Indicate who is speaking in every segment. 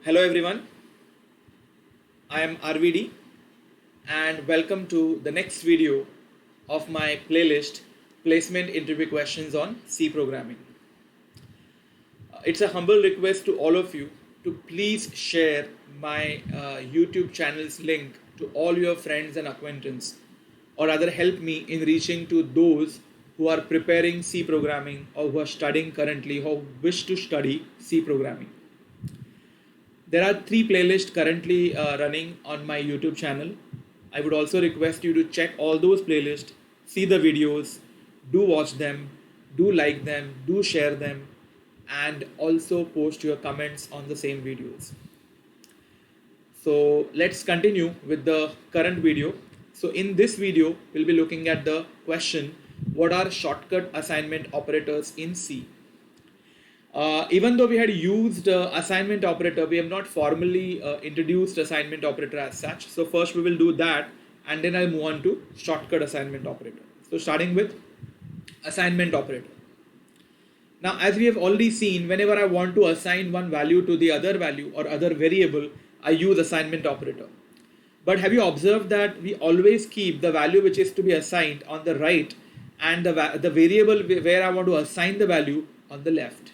Speaker 1: Hello everyone, I am RVD and welcome to the next video of my playlist Placement Interview Questions on C Programming. It's a humble request to all of you to please share my YouTube channel's link to all your friends and acquaintances, or rather help me in reaching to those who are preparing C programming or who are studying currently or wish to study C programming. There are 3 playlists currently running on my YouTube channel. I would also request you to check all those playlists, see the videos, do watch them, do like them, do share them, and also post your comments on the same videos. So let's continue with the current video. So in this video, we'll be looking at the question, what are shortcut assignment operators in C? Even though we had used assignment operator, we have not formally introduced assignment operator as such. So first we will do that and then I'll move on to shortcut assignment operator. So starting with assignment operator. Now as we have already seen, whenever I want to assign one value to the other value or other variable, I use assignment operator. But have you observed that we always keep the value which is to be assigned on the right and the variable where I want to assign the value on the left?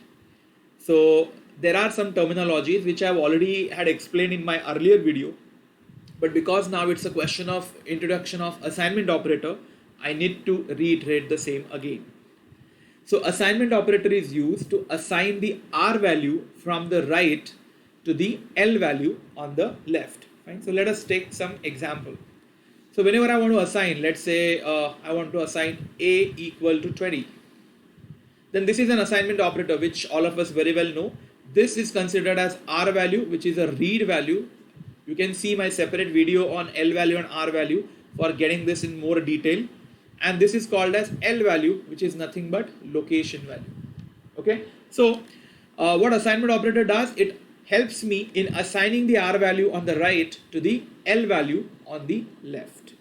Speaker 1: So there are some terminologies which I've already had explained in my earlier video, but because now it's a question of introduction of assignment operator, I need to reiterate the same again. So assignment operator is used to assign the R value from the right to the L value on the left. Fine. So let us take some example. So whenever I want to assign, let's say I want to assign A equal to 20. Then this is an assignment operator which all of us very well know. This is considered as R value, which is a read value. You can see my separate video on L value and R value for getting this in more detail. And this is called as L value, which is nothing but location value. Okay. So what assignment operator does, it helps me in assigning the R value on the right to the L value on the left.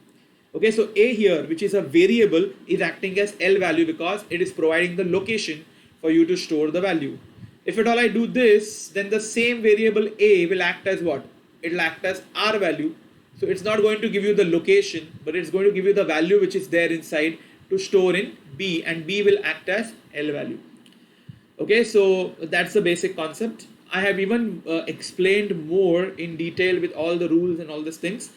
Speaker 1: Okay, so A here, which is a variable, is acting as L value because it is providing the location for you to store the value. If at all I do this, then the same variable A will act as what? It will act as R value. So it's not going to give you the location, but it's going to give you the value which is there inside to store in B, and B will act as L value. Okay, so that's the basic concept. I have even explained more in detail with all the rules and all these things.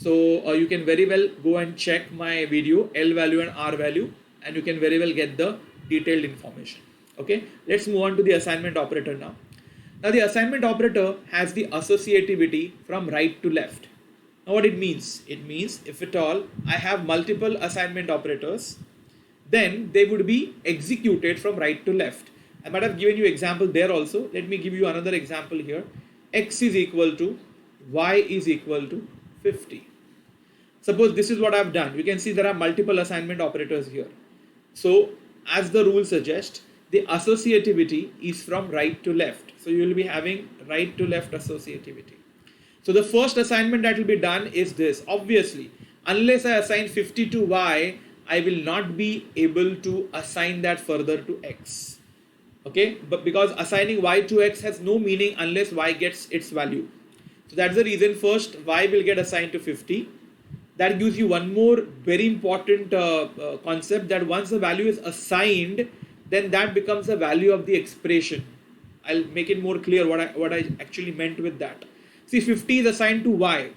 Speaker 1: So you can very well go and check my video L value and R value, and you can very well get the detailed information. Okay, let's move on to the assignment operator now. Now the assignment operator has the associativity from right to left. Now what it means? It means if at all I have multiple assignment operators, then they would be executed from right to left. I might have given you example there also. Let me give you another example here. X is equal to Y is equal to 50. Suppose this is what I've done. You can see there are multiple assignment operators here. So as the rule suggests, the associativity is from right to left. So you will be having right to left associativity. So the first assignment that will be done is this. Obviously, unless I assign 50 to Y, I will not be able to assign that further to X. Okay, but because assigning Y to X has no meaning unless Y gets its value. So that's the reason first Y will get assigned to 50. That gives you one more very important concept, that once the value is assigned, then that becomes the value of the expression. I'll make it more clear what I actually meant with that. See, 50 is assigned to Y.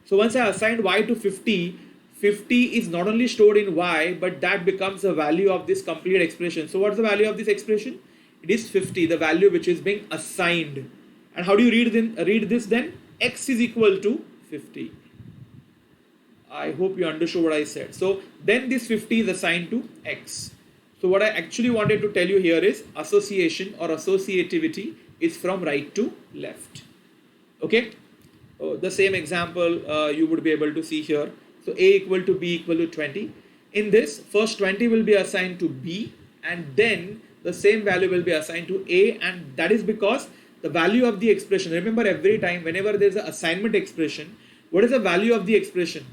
Speaker 1: So once I assigned Y to 50, 50 is not only stored in Y, but that becomes the value of this complete expression. So what's the value of this expression? It is 50, the value which is being assigned. And how do you read this then? X is equal to 50. I hope you understood what I said. So then this 50 is assigned to X. So what I actually wanted to tell you here is association or associativity is from right to left. Okay. The same example you would be able to see here. So A equal to B equal to 20. In this, first 20 will be assigned to B, and then the same value will be assigned to A, and that is because the value of the expression, remember every time whenever there is an assignment expression, what is the value of the expression?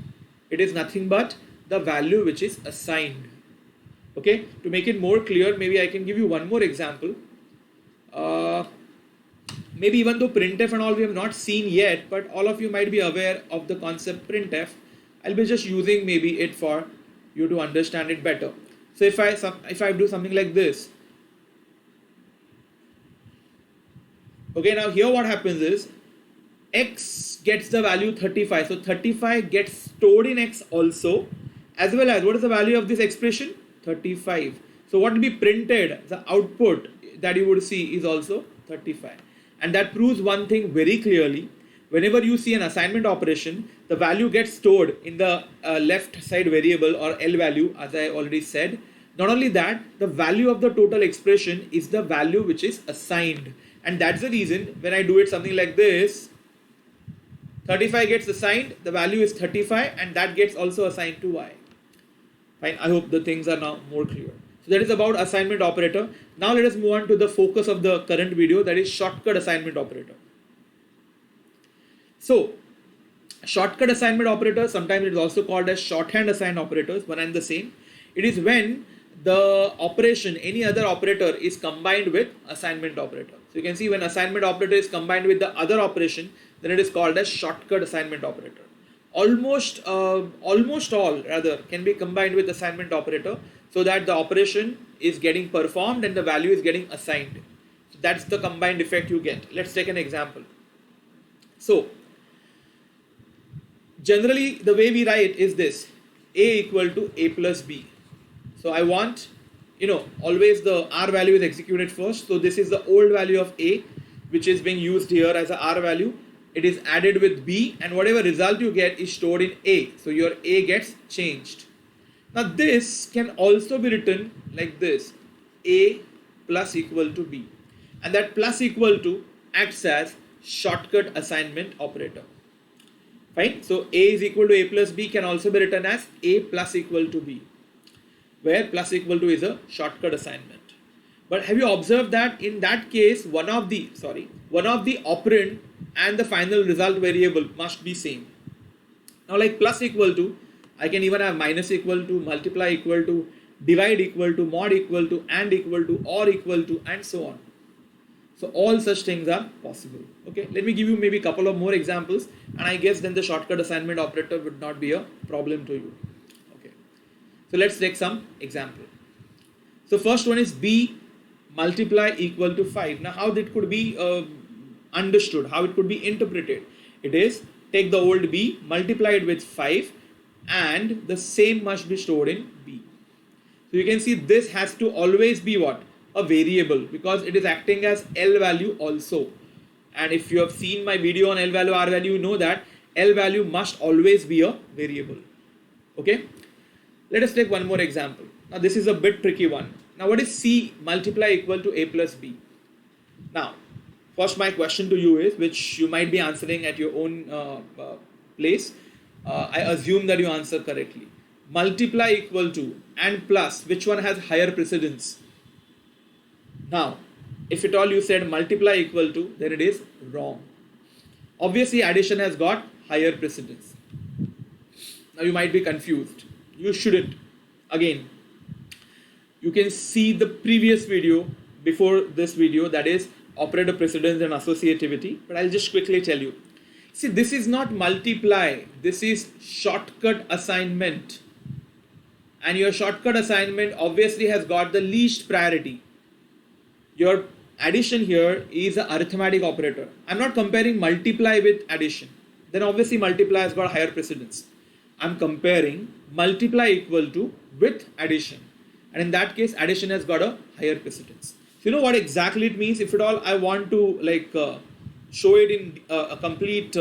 Speaker 1: It is nothing but the value which is assigned. Okay, to make it more clear, maybe I can give you one more example. maybe even though printf and all we have not seen yet, but all of you might be aware of the concept printf. I'll be just using maybe it for you to understand it better. So if I do something like this, okay, now here what happens is x gets the value 35. So 35 gets stored in x also, as well as what is the value of this expression? 35. So what will be printed, the output that you would see is also 35. And that proves one thing very clearly. Whenever you see an assignment operation, the value gets stored in the left side variable or L value, as I already said. Not only that, the value of the total expression is the value which is assigned. And that's the reason when I do it something like this, 35 gets assigned, the value is 35, and that gets also assigned to y. Fine, I hope the things are now more clear. So that is about assignment operator. Now let us move on to the focus of the current video, that is shortcut assignment operator. So shortcut assignment operator, sometimes it is also called as shorthand assigned operators, one and the same. It is when the operation, any other operator, is combined with assignment operator. So you can see when assignment operator is combined with the other operation, then it is called as shortcut assignment operator. Almost all rather can be combined with assignment operator, so that the operation is getting performed and the value is getting assigned. So that's the combined effect you get. Let's take an example. So generally the way we write is this: a equal to a plus b. So I want, always the r value is executed first. So this is the old value of a, which is being used here as a r value. It is added with b, and whatever result you get is stored in a. So your a gets changed. Now this can also be written like this: a plus equal to b, and that plus equal to acts as shortcut assignment operator. Fine. So a is equal to a plus b can also be written as a plus equal to b, where plus equal to is a shortcut assignment. But have you observed that in that case one of the operand and the final result variable must be same. Now like plus equal to, I can even have minus equal to, multiply equal to, divide equal to, mod equal to, and equal to, or equal to, and so on. So all such things are possible. Okay, let me give you maybe a couple of more examples, and I guess then the shortcut assignment operator would not be a problem to you. Okay, so let's take some example. So first one is b multiply equal to 5. Now how that could be understood, how it could be interpreted? It is take the old b, multiply it with 5, and the same must be stored in b. So you can see this has to always be what? A variable, because it is acting as L value also. And if you have seen my video on L value, R value, you know that L value must always be a variable. Okay, let us take one more example. Now this is a bit tricky one. Now what is c multiply equal to a plus b? Now first my question to you is, which you might be answering at your own place. I assume that you answer correctly. Multiply equal to and plus, which one has higher precedence? Now, if at all you said multiply equal to, then it is wrong. Obviously, addition has got higher precedence. Now you might be confused. You shouldn't. Again, you can see the previous video before this video, that is operator precedence and associativity, but I'll just quickly tell you. See, this is not multiply, this is shortcut assignment. And your shortcut assignment obviously has got the least priority. Your addition here is an arithmetic operator. I'm not comparing multiply with addition. Then obviously multiply has got higher precedence. I'm comparing multiply equal to with addition. And in that case, addition has got a higher precedence. So you know what exactly it means? If at all I want to show it in a complete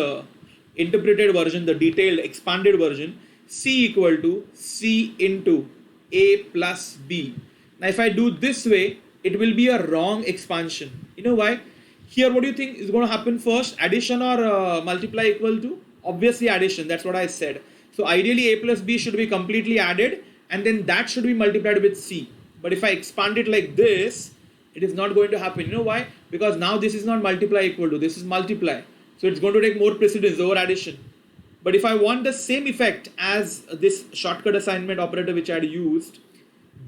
Speaker 1: interpreted version, the detailed expanded version, c equal to c into a plus b. Now if I do this way, it will be a wrong expansion. You know why? Here what do you think is going to happen first? Addition or multiply equal to? Obviously addition, that's what I said. So ideally a plus b should be completely added, and then that should be multiplied with c. But if I expand it like this, it is not going to happen. You know why? Because now this is not multiply equal to, this is multiply. So it's going to take more precedence over addition. But if I want the same effect as this shortcut assignment operator which I had used,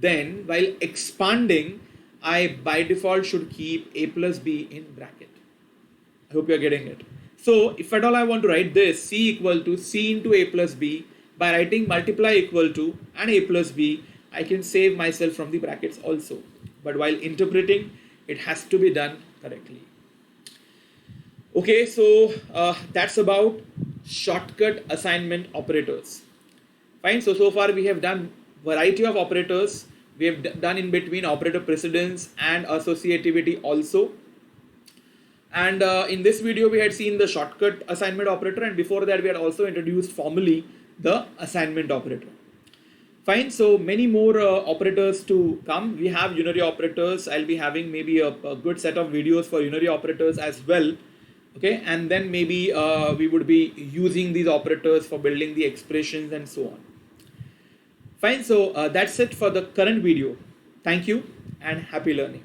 Speaker 1: then while expanding, I by default should keep a plus b in bracket. I hope you're getting it. So if at all I want to write this, C equal to C into A plus B, by writing multiply equal to and A plus B, I can save myself from the brackets also. But while interpreting, it has to be done correctly. Okay, so that's about shortcut assignment operators. Fine, so far we have done variety of operators. We have done in between operator precedence and associativity also. And in this video we had seen the shortcut assignment operator, and before that we had also introduced formally the assignment operator. Fine, so many more operators to come. We have unary operators. I'll be having maybe a good set of videos for unary operators as well. Okay, and then maybe we would be using these operators for building the expressions and so on. Fine, so that's it for the current video. Thank you and happy learning.